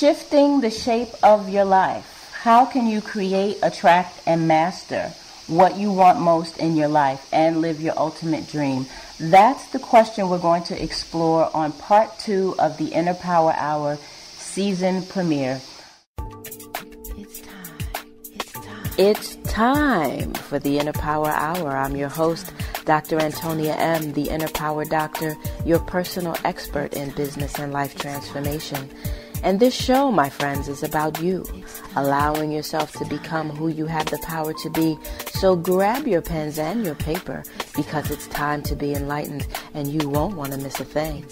Shifting the shape of your life. How can you create, attract, and master what you want most in your life and live your ultimate dream? That's the question we're going to explore on part 2 of the Inner Power Hour season premiere. It's time for the Inner Power Hour. I'm your host, Dr. Antonia M, the Inner Power Doctor, your personal expert in business and life transformation. And this show, my friends, is about you, allowing yourself to become who you have the power to be. So grab your pens and your paper, because it's time to be enlightened and you won't want to miss a thing.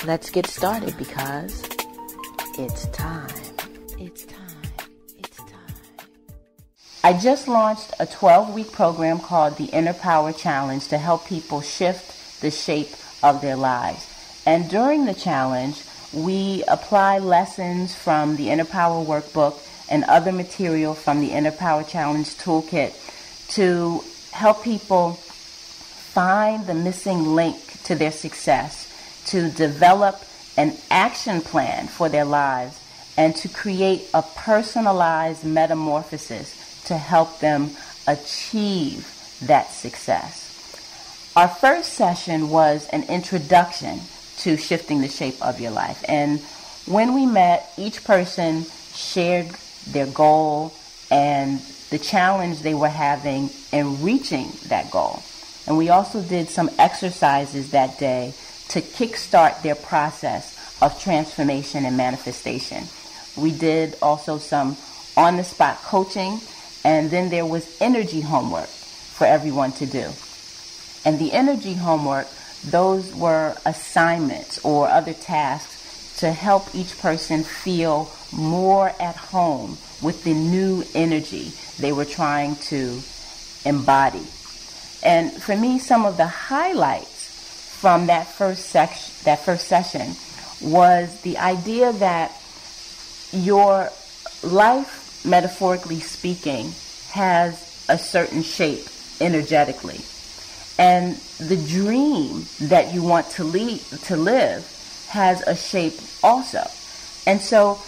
Let's get started, because it's time. It's time. It's time. I just launched a 12-week program called the Inner Power Challenge to help people shift the shape of their lives. And during the challenge, we apply lessons from the Inner Power Workbook and other material from the Inner Power Challenge Toolkit to help people find the missing link to their success, to develop an action plan for their lives, and to create a personalized metamorphosis to help them achieve that success. Our first session was an introduction to shifting the shape of your life. And when we met, each person shared their goal and the challenge they were having in reaching that goal. And we also did some exercises that day to kickstart their process of transformation and manifestation. We did also some on-the-spot coaching, and then there was energy homework for everyone to do. And the energy homework, those were assignments or other tasks to help each person feel more at home with the new energy they were trying to embody. And for me, some of the highlights from that first session was the idea that your life, metaphorically speaking, has a certain shape energetically. And the dream that you want to live has a shape also. And so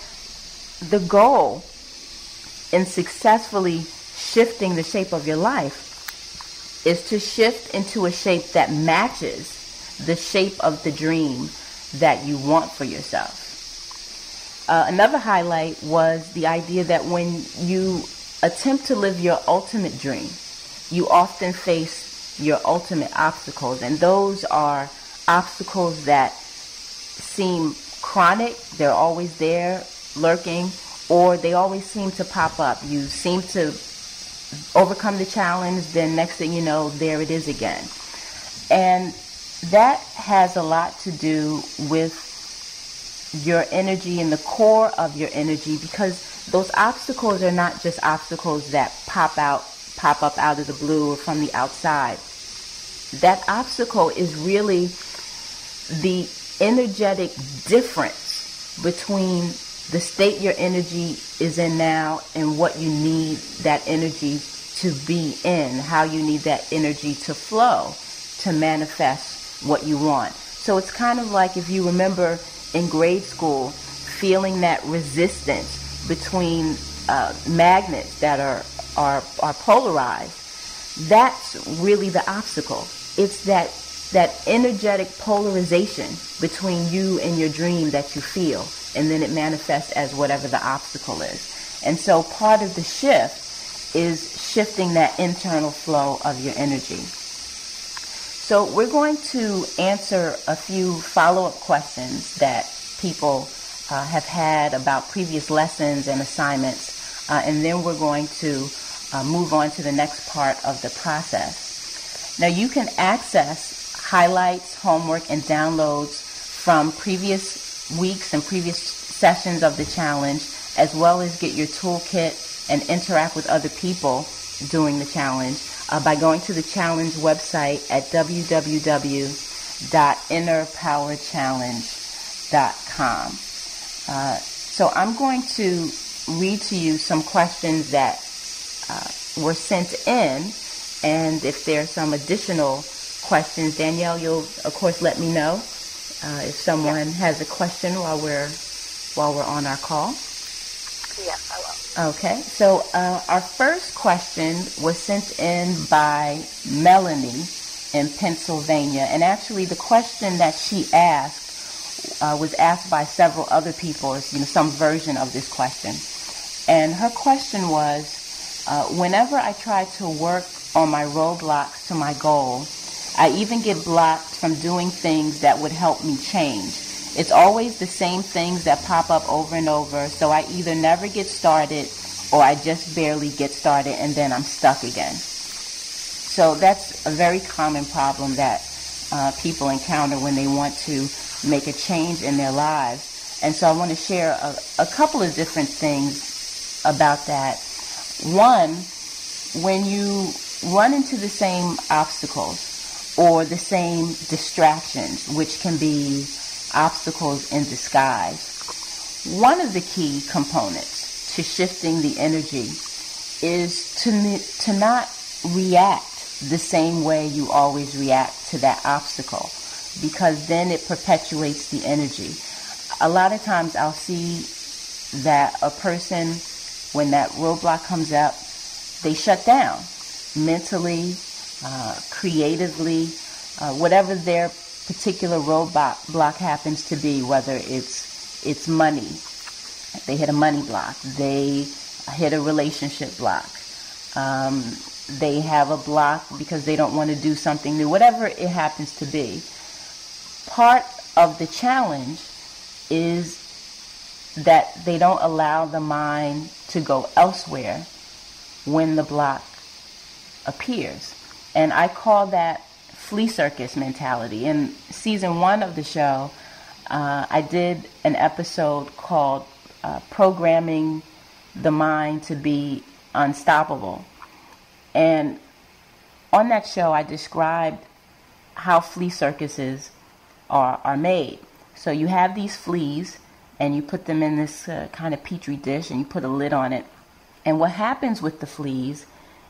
the goal in successfully shifting the shape of your life is to shift into a shape that matches the shape of the dream that you want for yourself. Another highlight was the idea that when you attempt to live your ultimate dream, you often face your ultimate obstacles, and those are obstacles that seem chronic. They're always there, lurking, or they always seem to pop up. You seem to overcome the challenge, then next thing you know, there it is again. And that has a lot to do with your energy and the core of your energy, because those obstacles are not just obstacles that pop up out of the blue or from the outside. That obstacle is really the energetic difference between the state your energy is in now and what you need that energy to be in, how you need that energy to flow to manifest what you want. So it's kind of like, if you remember in grade school, feeling that resistance between magnets that are polarized. That's really the obstacle. It's that energetic polarization between you and your dream that you feel, and then it manifests as whatever the obstacle is. And so part of the shift is shifting that internal flow of your energy. So we're going to answer a few follow-up questions that people have had about previous lessons and assignments, and then we're going to move on to the next part of the process. Now, you can access highlights, homework, and downloads from previous weeks and previous sessions of the challenge, as well as get your toolkit and interact with other people doing the challenge by going to the challenge website at www.innerpowerchallenge.com. So I'm going to read to you some questions that were sent in, and if there's some additional questions, Danielle, you'll of course let me know if someone has a question while we're while we're on our call? Yes, I will. Okay, so our first question was sent in by Melanie in Pennsylvania. And actually the question that she asked was asked by several other people, some version of this question. And her question was, whenever I try to work on my roadblocks to my goal, I even get blocked from doing things that would help me change. It's always the same things that pop up over and over, so I either never get started or I just barely get started and then I'm stuck again. So that's a very common problem that people encounter when they want to make a change in their lives. And so I want to share a couple of different things about that. One, when you run into the same obstacles or the same distractions, which can be obstacles in disguise, one of the key components to shifting the energy is to not react the same way you always react to that obstacle, because then it perpetuates the energy. A lot of times I'll see that a person, when that roadblock comes up, they shut down mentally, creatively, whatever their particular roadblock happens to be, whether it's money. They hit a money block. They hit a relationship block. They have a block because they don't want to do something new, whatever it happens to be. Part of the challenge is that they don't allow the mind to go elsewhere when the block appears. And I call that flea circus mentality. In season 1 of the show, I did an episode called Programming the Mind to Be Unstoppable. And on that show, I described how flea circuses are made. So you have these fleas, and you put them in this kind of petri dish, and you put a lid on it. And what happens with the fleas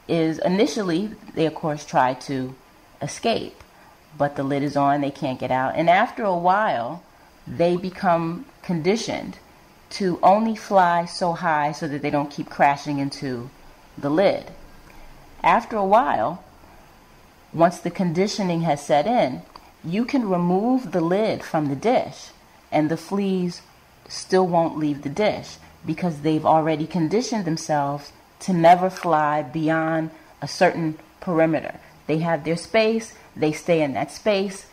is initially, they of course try to escape, but the lid is on, they can't get out. And after a while, they become conditioned to only fly so high so that they don't keep crashing into the lid. After a while, once the conditioning has set in, you can remove the lid from the dish and the fleas still won't leave the dish because they've already conditioned themselves to never fly beyond a certain perimeter. They have their space, they stay in that space,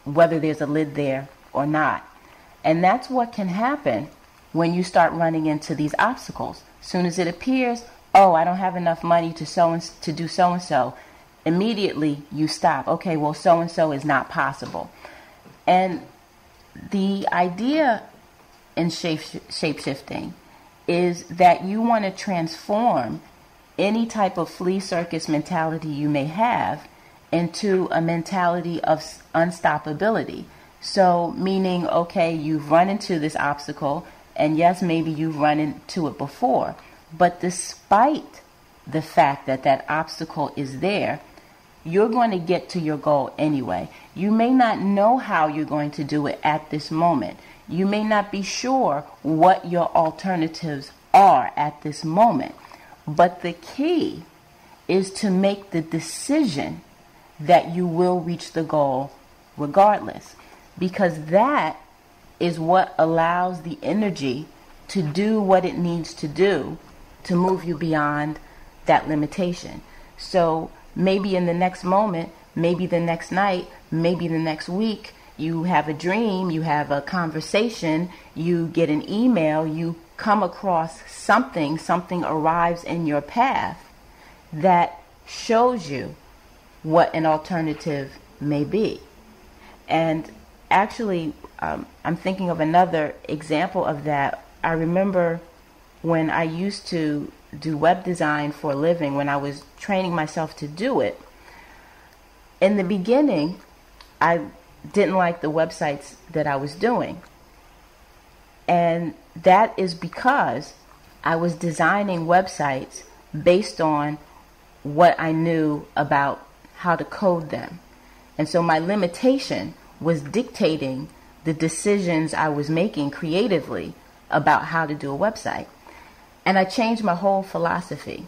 whether there's a lid there or not. And that's what can happen when you start running into these obstacles. As soon as it appears, oh, I don't have enough money to do so-and-so, immediately you stop. Okay, well, so-and-so is not possible. And the idea in shape-shifting is that you want to transform any type of flea circus mentality you may have into a mentality of unstoppability. So meaning, okay, you've run into this obstacle, and yes, maybe you've run into it before, but despite the fact that that obstacle is there, you're going to get to your goal anyway. You may not know how you're going to do it at this moment. You may not be sure what your alternatives are at this moment. But the key is to make the decision that you will reach the goal regardless. Because that is what allows the energy to do what it needs to do to move you beyond that limitation. So maybe in the next moment, maybe the next night, maybe the next week, you have a dream, you have a conversation, you get an email, you come across something arrives in your path that shows you what an alternative may be. And actually, I'm thinking of another example of that. I remember when I used to do web design for a living, when I was training myself to do it, in the beginning, I didn't like the websites that I was doing. And that is because I was designing websites based on what I knew about how to code them. And so my limitation was dictating the decisions I was making creatively about how to do a website. And I changed my whole philosophy.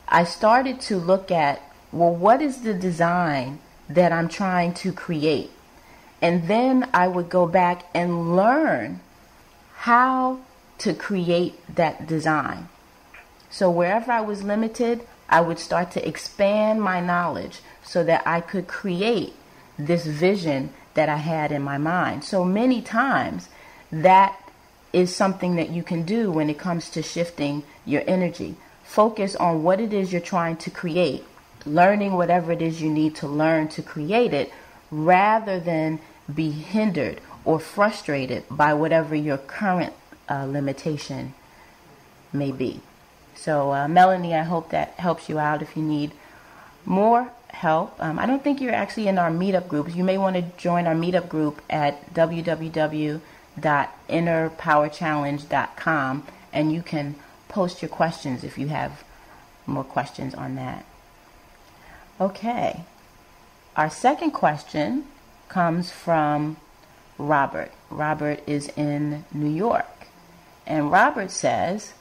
I started to look at, well, what is the design that I'm trying to create? And then I would go back and learn how to create that design. So wherever I was limited, I would start to expand my knowledge so that I could create this vision that I had in my mind. So many times that is something that you can do when it comes to shifting your energy. Focus on what it is you're trying to create, learning whatever it is you need to learn to create it, rather than be hindered or frustrated by whatever your current limitation may be. So Melanie, I hope that helps you out. If you need more help, I don't think you're actually in our meetup groups. You may want to join our meetup group at www.innerpowerchallenge.com, and you can post your questions if you have more questions on that. Okay, our second question comes from Robert. Robert is in New York, and Robert says,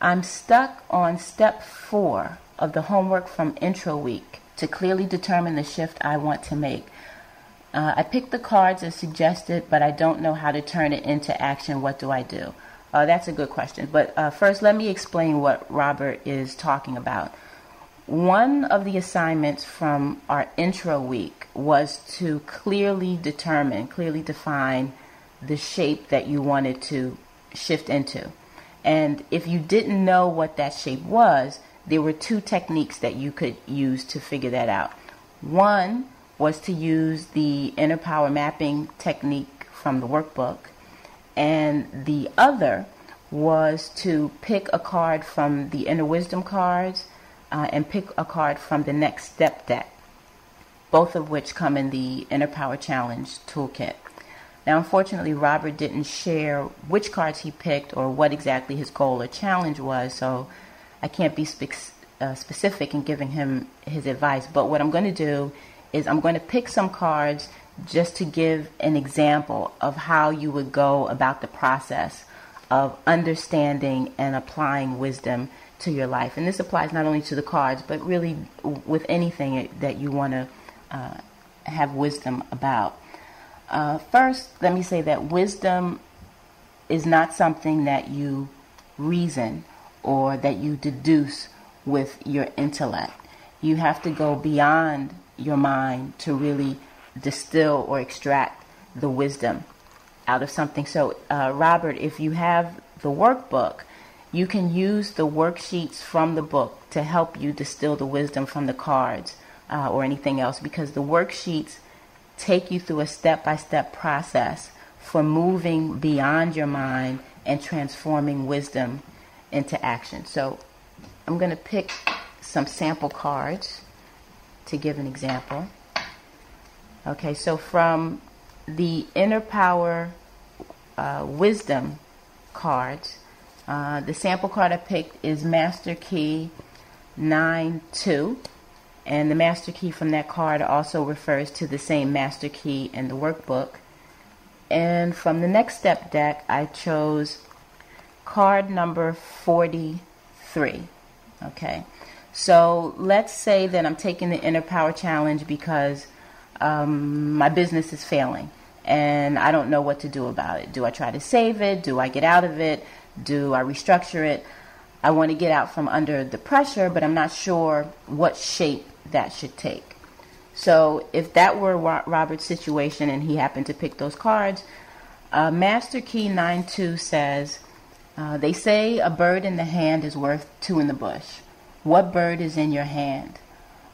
I'm stuck on step 4 of the homework from intro week to clearly determine the shift I want to make. I picked the cards as suggested, but I don't know how to turn it into action. What do I do? That's a good question. But first, let me explain what Robert is talking about. One of the assignments from our intro week was to clearly define the shape that you wanted to shift into. And if you didn't know what that shape was, there were 2 techniques that you could use to figure that out. One was to use the Inner Power Mapping technique from the workbook, and the other was to pick a card from the Inner Wisdom cards and pick a card from the Next Step deck, both of which come in the Inner Power Challenge toolkit. Now, unfortunately, Robert didn't share which cards he picked or what exactly his goal or challenge was, so I can't be specific in giving him his advice. But what I'm going to do is I'm going to pick some cards just to give an example of how you would go about the process of understanding and applying wisdom to your life. And this applies not only to the cards, but really with anything that you want to have wisdom about. First, let me say that wisdom is not something that you reason or that you deduce with your intellect. You have to go beyond your mind to really distill or extract the wisdom out of something. So, Robert, if you have the workbook, you can use the worksheets from the book to help you distill the wisdom from the cards or anything else, because the worksheets take you through a step-by-step process for moving beyond your mind and transforming wisdom into action. So I'm going to pick some sample cards to give an example. Okay, so from the Inner Power Wisdom cards, the sample card I picked is Master Key 9-2. And the master key from that card also refers to the same master key in the workbook. And from the Next Step deck, I chose card number 43. Okay, so let's say that I'm taking the Inner Power Challenge because my business is failing and I don't know what to do about it. Do I try to save it? Do I get out of it? Do I restructure it? I want to get out from under the pressure, but I'm not sure what shape that should take. So if that were Robert's situation and he happened to pick those cards, Master Key 9-2 says, they say a bird in the hand is worth 2 in the bush. What bird is in your hand?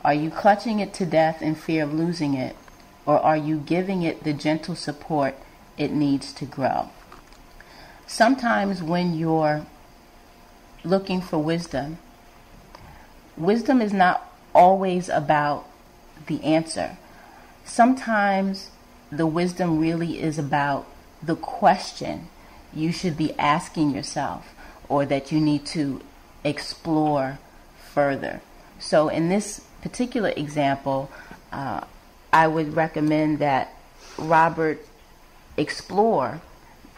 Are you clutching it to death in fear of losing it, or are you giving it the gentle support it needs to grow? Sometimes when you're looking for wisdom, wisdom is not always about the answer. Sometimes the wisdom really is about the question you should be asking yourself or that you need to explore further. So in this particular example, I would recommend that Robert explore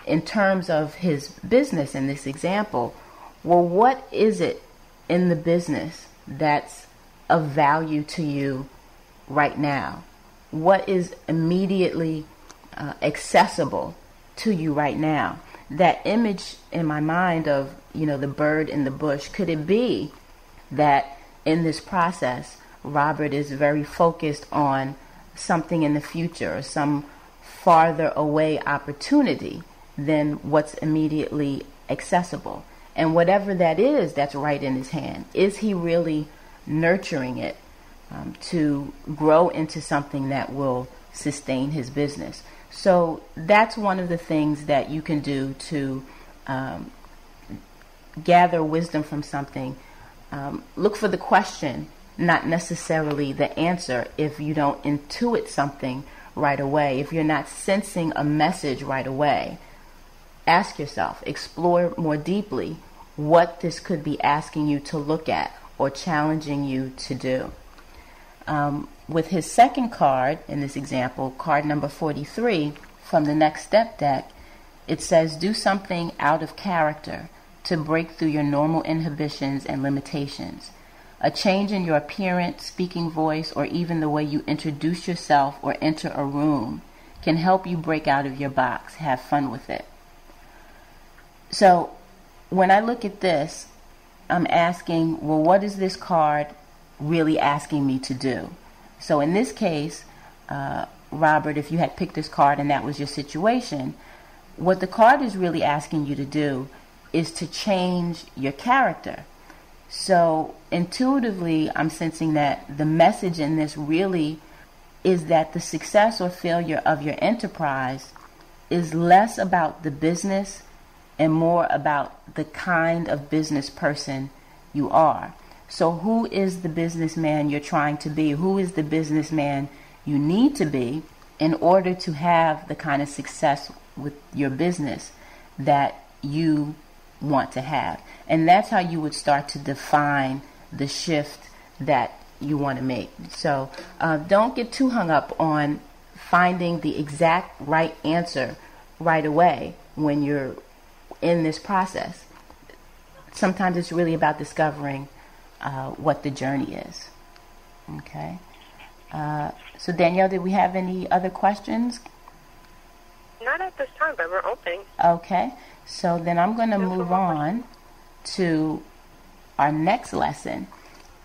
in terms of his business in this example, well, what is it in the business that's of value to you right now? What is immediately accessible to you right now? That image in my mind of, the bird in the bush, could it be that in this process, Robert is very focused on something in the future or some farther away opportunity than what's immediately accessible? And whatever that is that's right in his hand, is he really nurturing it to grow into something that will sustain his business? So that's one of the things that you can do to gather wisdom from something. Look for the question, not necessarily the answer. If you don't intuit something right away, if you're not sensing a message right away, ask yourself, explore more deeply what this could be asking you to look at or challenging you to do. With his second card in this example, card number 43 from the Next Step deck, it says, do something out of character to break through your normal inhibitions and limitations. A change in your appearance, speaking voice, or even the way you introduce yourself or enter a room can help you break out of your box. Have fun with it. So when I look at this, I'm asking, well, what is this card really asking me to do? So in this case, Robert, if you had picked this card and that was your situation, what the card is really asking you to do is to change your character. So intuitively, I'm sensing that the message in this really is that the success or failure of your enterprise is less about the business and more about the kind of business person you are. So who is the businessman you're trying to be? Who is the businessman you need to be in order to have the kind of success with your business that you want to have? And that's how you would start to define the shift that you want to make. So don't get too hung up on finding the exact right answer right away when you're in this process. Sometimes it's really about discovering what the journey is. Okay. So Danielle, did we have any other questions? Not at this time, but we're open. Okay. So then I'm going to move on to our next lesson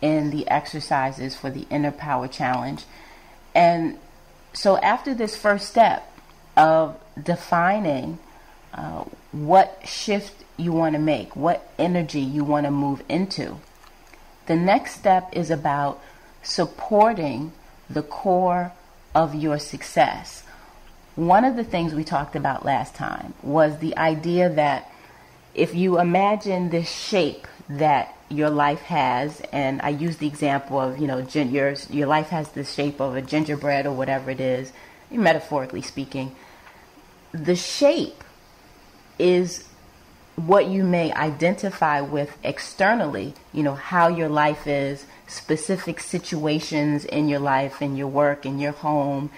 in the exercises for the Inner Power Challenge. And so after this first step of defining what shift you want to make, what energy you want to move into, the next step is about supporting the core of your success. One of the things we talked about last time was the idea that if you imagine this shape that your life has, and I use the example of, your life has the shape of a gingerbread or whatever it is, metaphorically speaking, the shape is what you may identify with externally, how your life is, specific situations in your life, in your work, in your home,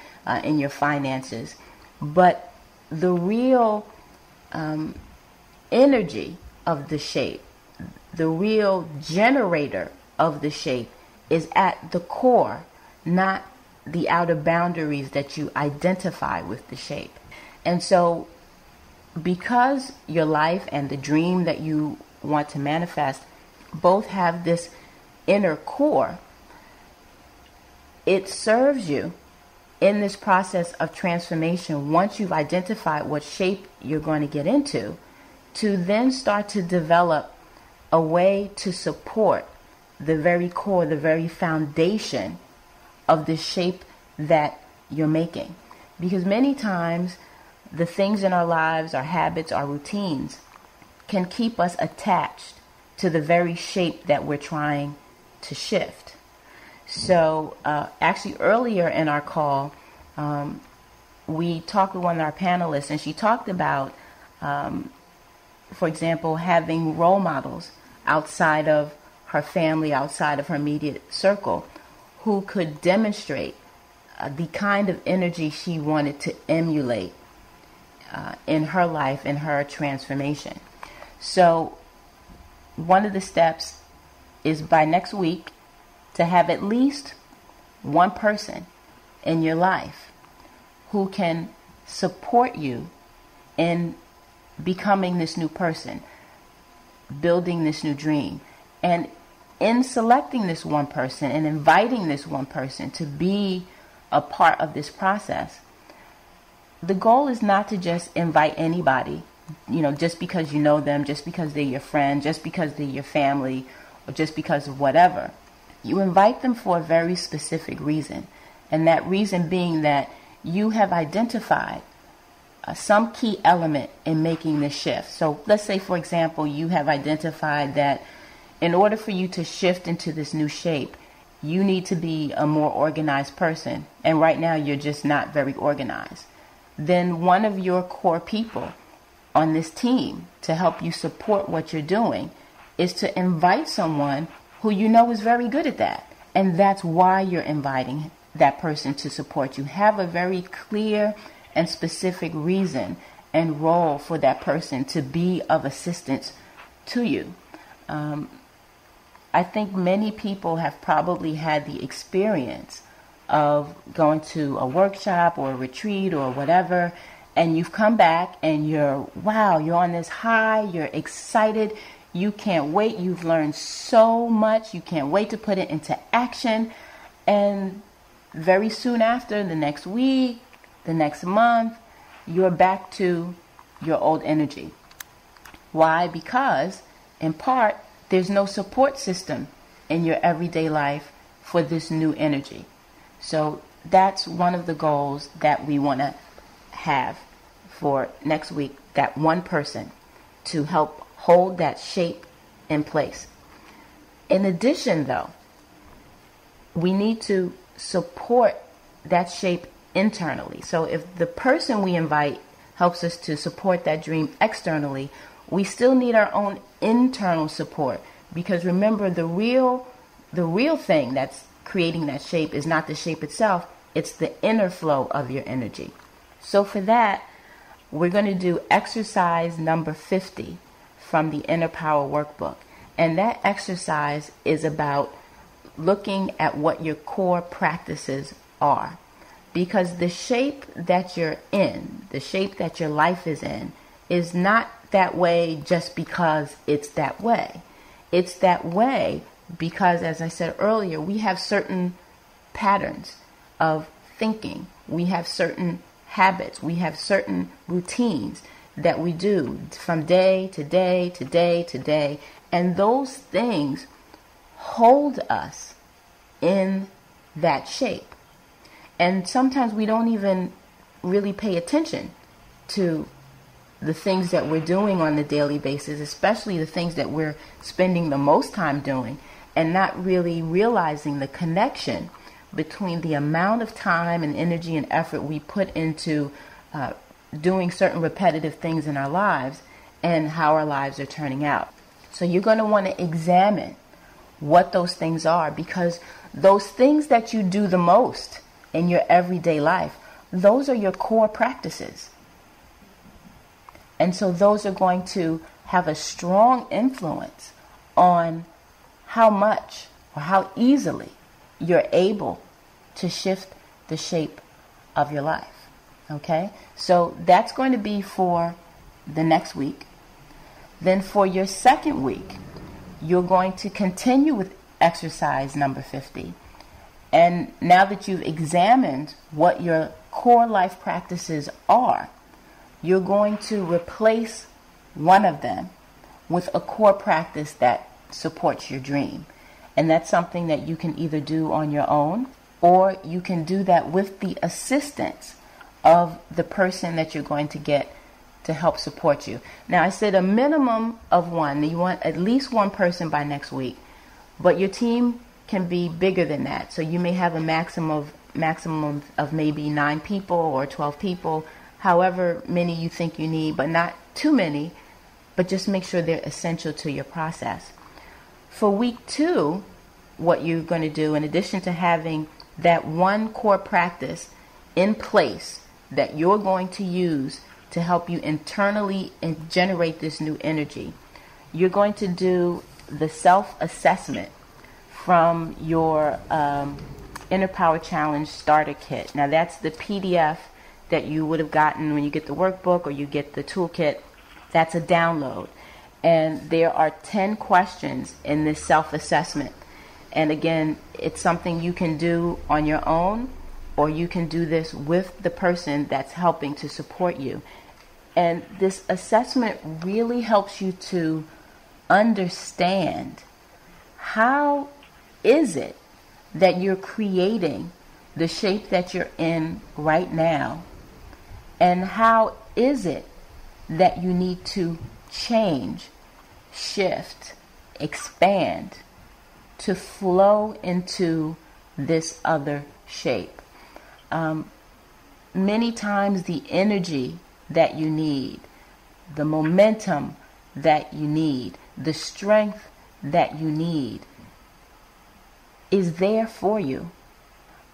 in your finances. But the real energy of the shape, the real generator of the shape is at the core, not the outer boundaries that you identify with the shape. And so because your life and the dream that you want to manifest both have this inner core, it serves you in this process of transformation, once you've identified what shape you're going to get into, to then start to develop a way to support the very core, the very foundation of the shape that you're making. Because many times the things in our lives, our habits, our routines can keep us attached to the very shape that we're trying to shift. So actually earlier in our call, we talked with one of our panelists, and she talked about, for example, having role models outside of her family, outside of her immediate circle, who could demonstrate the kind of energy she wanted to emulate in her life, in her transformation. So one of the steps is by next week to have at least one person in your life who can support you in becoming this new person, building this new dream. And in selecting this one person and inviting this one person to be a part of this process, the goal is not to just invite anybody, just because you know them, just because they're your friend, just because they're your family, or just because of whatever. You invite them for a very specific reason. And that reason being that you have identified some key element in making this shift. So let's say, for example, you have identified that in order for you to shift into this new shape, you need to be a more organized person. And right now you're just not very organized. Then one of your core people on this team to help you support what you're doing is to invite someone who you know is very good at that. And that's why you're inviting that person to support you. Have a very clear and specific reason and role for that person to be of assistance to you. I think many people have probably had the experience of going to a workshop or a retreat or whatever, and you've come back and you're on this high, you're excited, you can't wait, you've learned so much, you can't wait to put it into action, and very soon after, the next week, the next month, you're back to your old energy. Why? Because, in part, there's no support system in your everyday life for this new energy. So that's one of the goals that we want to have for next week, that one person to help hold that shape in place. In addition, though, we need to support that shape internally. So if the person we invite helps us to support that dream externally, we still need our own internal support, because remember, the real thing that's creating that shape is not the shape itself, it's the inner flow of your energy. So for that, we're going to do exercise number 50 from the Inner Power Workbook. And that exercise is about looking at what your core practices are. Because the shape that you're in, the shape that your life is in, is not that way just because it's that way. It's that way because, as I said earlier, we have certain patterns of thinking. We have certain habits. We have certain routines that we do from day to day to day to day. And those things hold us in that shape. And sometimes we don't even really pay attention to the things that we're doing on a daily basis, especially the things that we're spending the most time doing, and not really realizing the connection between the amount of time and energy and effort we put into doing certain repetitive things in our lives and how our lives are turning out. So you're going to want to examine what those things are, because those things that you do the most in your everyday life, those are your core practices. And so those are going to have a strong influence on how much or how easily you're able to shift the shape of your life. Okay? So that's going to be for the next week. Then for your second week, you're going to continue with exercise number 50. And now that you've examined what your core life practices are, you're going to replace one of them with a core practice that supports your dream. And that's something that you can either do on your own, or you can do that with the assistance of the person that you're going to get to help support you. Now, I said a minimum of one. You want at least one person by next week, but your team can be bigger than that. So you may have a maximum of maybe 9 people or 12 people, however many you think you need, but not too many, but just make sure they're essential to your process. For week 2, what you're going to do, in addition to having that one core practice in place that you're going to use to help you internally and generate this new energy. You're going to do the self-assessment from your Inner Power Challenge Starter Kit. Now that's the PDF that you would have gotten when you get the workbook or you get the toolkit. That's a download. And there are 10 questions in this self-assessment. And again, it's something you can do on your own, or you can do this with the person that's helping to support you. And this assessment really helps you to understand how is it that you're creating the shape that you're in right now, and how is it that you need to change, shift, expand to flow into this other shape. Many times the energy that you need, the momentum that you need, the strength that you need is there for you,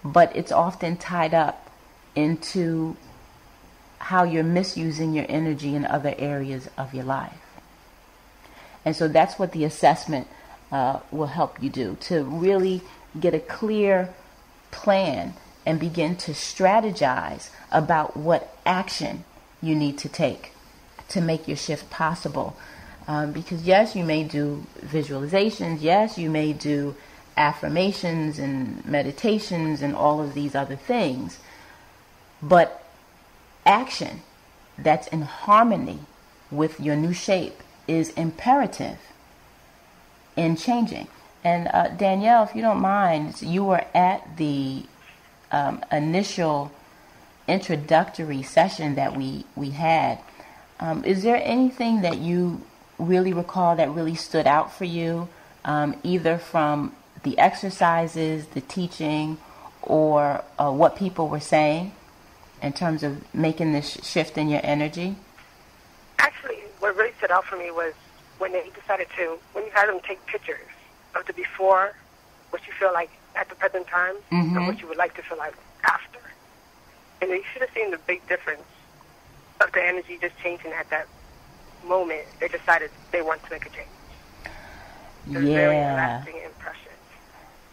but it's often tied up into how you're misusing your energy in other areas of your life. And so that's what the assessment will help you do, to really get a clear plan and begin to strategize about what action you need to take to make your shift possible. Because yes, you may do visualizations, yes, you may do affirmations and meditations and all of these other things, but action that's in harmony with your new shape is imperative in changing. And Danielle, if you don't mind, you were at the initial introductory session that we had. Is there anything that you really recall that really stood out for you, either from the exercises, the teaching, or what people were saying in terms of making this shift in your energy? Actually, what really stood out for me was when you had them take pictures of the before, what you feel like at the present time, and what you would like to feel like after. And you should have seen the big difference of the energy just changing at that moment. They decided they want to make a change. It was very lasting impression.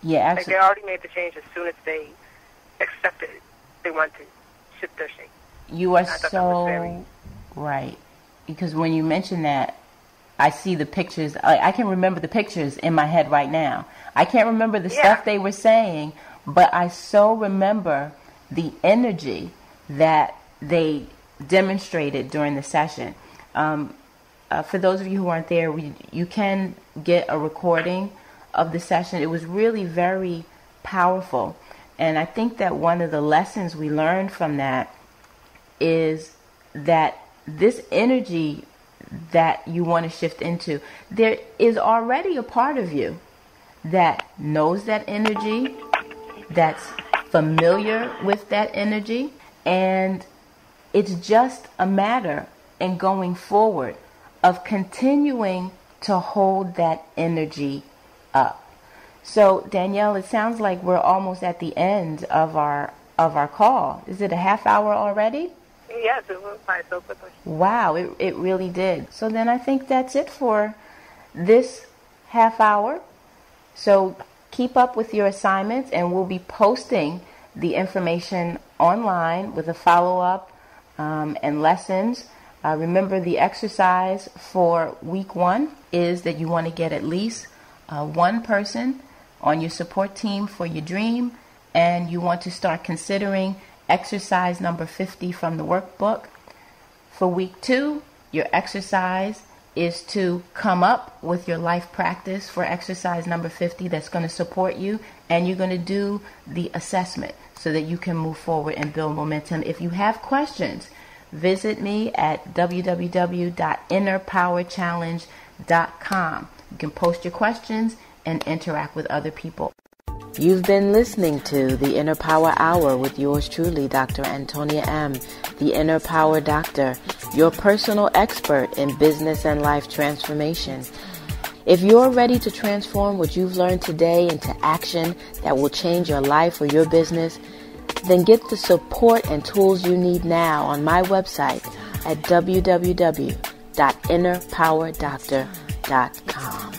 Yeah, actually. Like they already made the change as soon as they accepted they want to shift their shape. You are so right. Because when you mention that, I see the pictures. I can remember the pictures in my head right now. I can't remember the stuff they were saying, but I so remember the energy that they demonstrated during the session. For those of you who aren't there, you can get a recording of the session. It was really very powerful. And I think that one of the lessons we learned from that is that this energy that you want to shift into, there is already a part of you that knows that energy, that's familiar with that energy, and it's just a matter in going forward of continuing to hold that energy up. So Danielle, it sounds like we're almost at the end of our call. Is it a half hour already? Yes, it went by so quickly. Wow, it really did. So then I think that's it for this half hour. So keep up with your assignments, and we'll be posting the information online with a follow-up and lessons. Remember, the exercise for week 1 is that you want to get at least one person on your support team for your dream, and you want to start considering exercise number 50 from the workbook. For week 2, your exercise is to come up with your life practice for exercise number 50 that's going to support you, and you're going to do the assessment so that you can move forward and build momentum. If you have questions, visit me at www.innerpowerchallenge.com. You can post your questions and interact with other people. You've been listening to the Inner Power Hour with yours truly, Dr. Antonia M, the Inner Power Doctor, your personal expert in business and life transformation. If you're ready to transform what you've learned today into action that will change your life or your business, then get the support and tools you need now on my website at www.innerpowerdoctor.com.